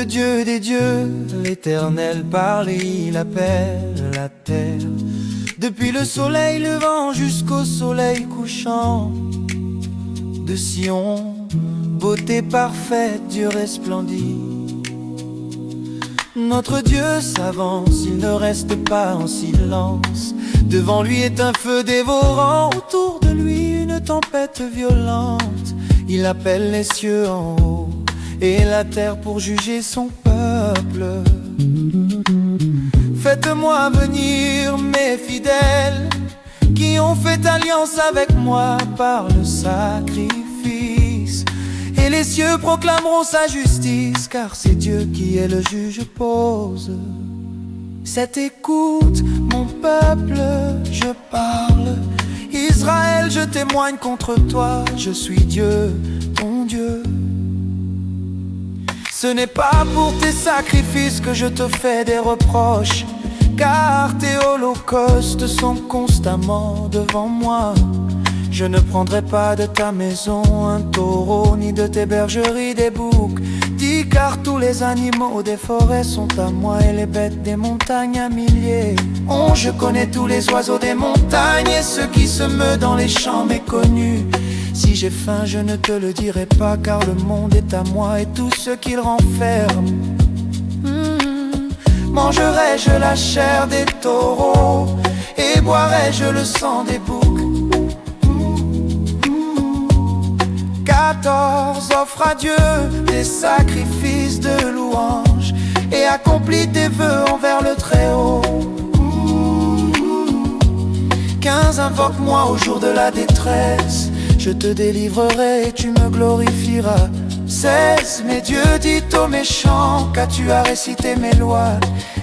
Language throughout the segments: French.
le Dieu des dieux, l'Éternel parle et il appelle la terre. Depuis le soleil levant jusqu'au soleil couchant, de Sion, beauté parfaite, Dieu resplendit. Notre Dieu s'avance, il ne reste pas en silence. Devant lui est un feu dévorant, autour de lui une tempête violente. Il appelle les cieux en haut et la terre pour juger son peuple. Faites-moi venir mes fidèles, qui ont fait alliance avec moi par le sacrifice. Et les cieux proclameront sa justice, car c'est Dieu qui est le juge pose. Cette écoute, mon peuple, je parle. Israël, je témoigne contre toi, je suis Dieu, ton Dieu. Ce n'est pas pour tes sacrifices que je te fais des reproches, car tes holocaustes sont constamment devant moi. Je ne prendrai pas de ta maison un taureau, ni de tes bergeries des boucs. Dis car tous les animaux des forêts sont à moi, et les bêtes des montagnes à milliers. Oh, je connais tous les oiseaux des montagnes et ceux qui se meuvent dans les champs méconnus. Si j'ai faim, je ne te le dirai pas, car le monde est à moi et tout ce qu'il renferme. Mangerai-je la chair des taureaux et boirai-je le sang des boucs? 14 offre à Dieu des sacrifices de louange et accomplis tes vœux envers le Très-Haut. 15 invoque-moi au jour de la détresse, je te délivrerai et tu me glorifieras. 16 mes dieux, dit aux méchants, qu'as-tu à réciter mes lois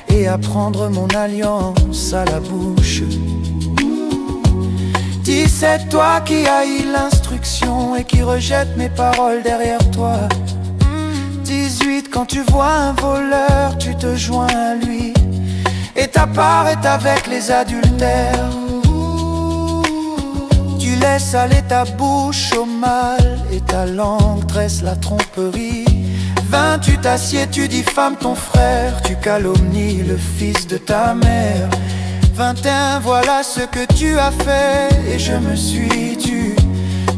et à prendre mon alliance à la bouche. 17 toi qui haïs l'instruction et qui rejette mes paroles derrière toi. 18 quand tu vois un voleur, tu te joins à lui et ta part est avec les adultères. Tu laisses aller ta bouche au mal et ta langue tresse la tromperie. 20 tu t'assieds, tu diffames ton frère, tu calomnies le fils de ta mère. 21 voilà ce que tu as fait et je me suis tu.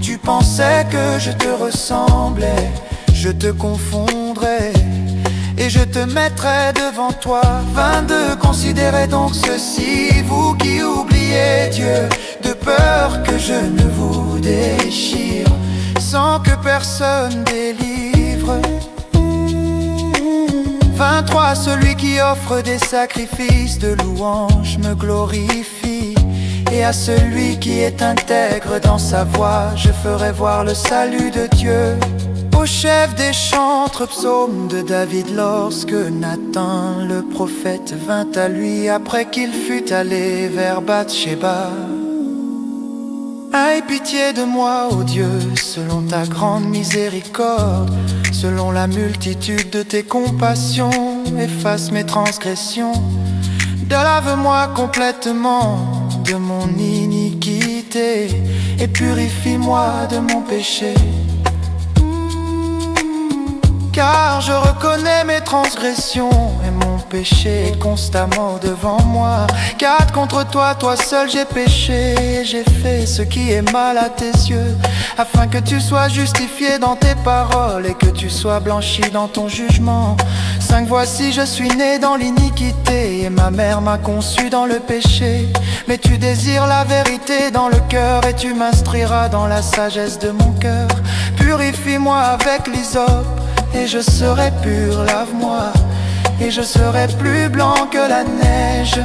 Tu pensais que je te ressemblais, je te confondrais et je te mettrais devant toi. 22 considérez donc ceci, vous qui oubliez Dieu, de peur que je ne vous déchire sans que personne délivre. 23 celui qui offre des sacrifices de louange me glorifie, et à celui qui est intègre dans sa voie je ferai voir le salut de Dieu. Au chef des chantres, psaume de David, lorsque Nathan le prophète vint à lui après qu'il fut allé vers Bathsheba. Aie pitié de moi, ô Dieu, selon ta grande miséricorde, selon la multitude de tes compassions, efface mes transgressions. Lave-moi complètement de mon iniquité et purifie-moi de mon péché. Car je reconnais mes transgressions et mon péché est constamment devant moi. 4 contre toi, toi seul j'ai péché et j'ai fait ce qui est mal à tes yeux, afin que tu sois justifié dans tes paroles et que tu sois blanchi dans ton jugement. 5 voici je suis né dans l'iniquité et ma mère m'a conçu dans le péché. Mais tu désires la vérité dans le cœur et tu m'instruiras dans la sagesse de mon cœur. Purifie-moi avec l'hysope et je serai pur, lave-moi et je serai plus blanc que la neige.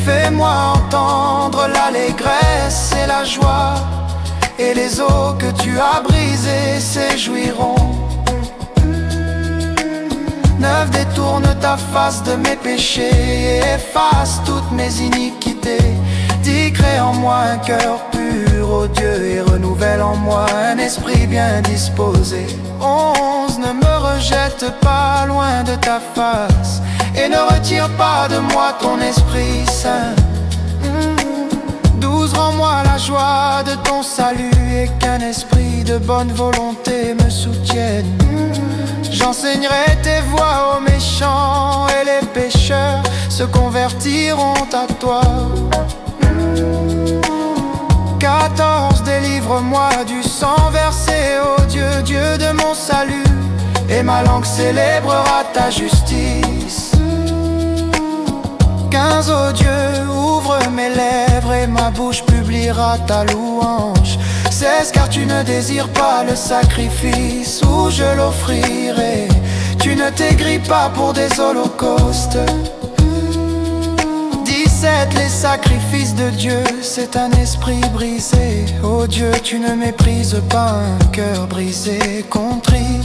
Fais-moi entendre l'allégresse et la joie, et les eaux que tu as brisées s'éjouiront. 9 détourne ta face de mes péchés et efface toutes mes iniquités. 10 crée en moi un cœur pur, ô Dieu, et renouvelle en moi un esprit bien disposé. 11 ne me rejette pas loin de ta face et ne retire pas de moi ton esprit saint. 12 rends-moi la joie de ton salut et qu'un esprit de bonne volonté me soutienne. J'enseignerai tes voies aux méchants et les pécheurs se convertiront à toi. 14. Délivre-moi du sang versé, ô Dieu, Dieu de mon salut, et ma langue célébrera ta justice. 15. Ô Dieu, ouvre mes lèvres et ma bouche publiera ta louange. 16. Car tu ne désires pas le sacrifice, où je l'offrirai. Tu ne t'aigris pas pour des holocaustes. 17. Les sacrifices de Dieu, c'est un esprit brisé. Ô Dieu, tu ne méprises pas un cœur brisé, contrit.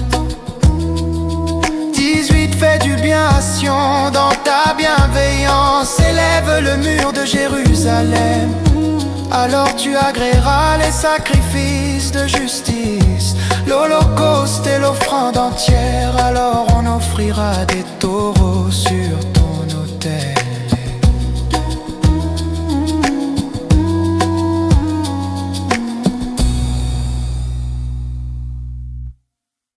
18. Fais du bien à Sion dans ta bienveillance. Élève le mur de Jérusalem. Alors tu agréeras les sacrifices de justice, l'holocauste et l'offrande entière. Alors on offrira des taureaux sur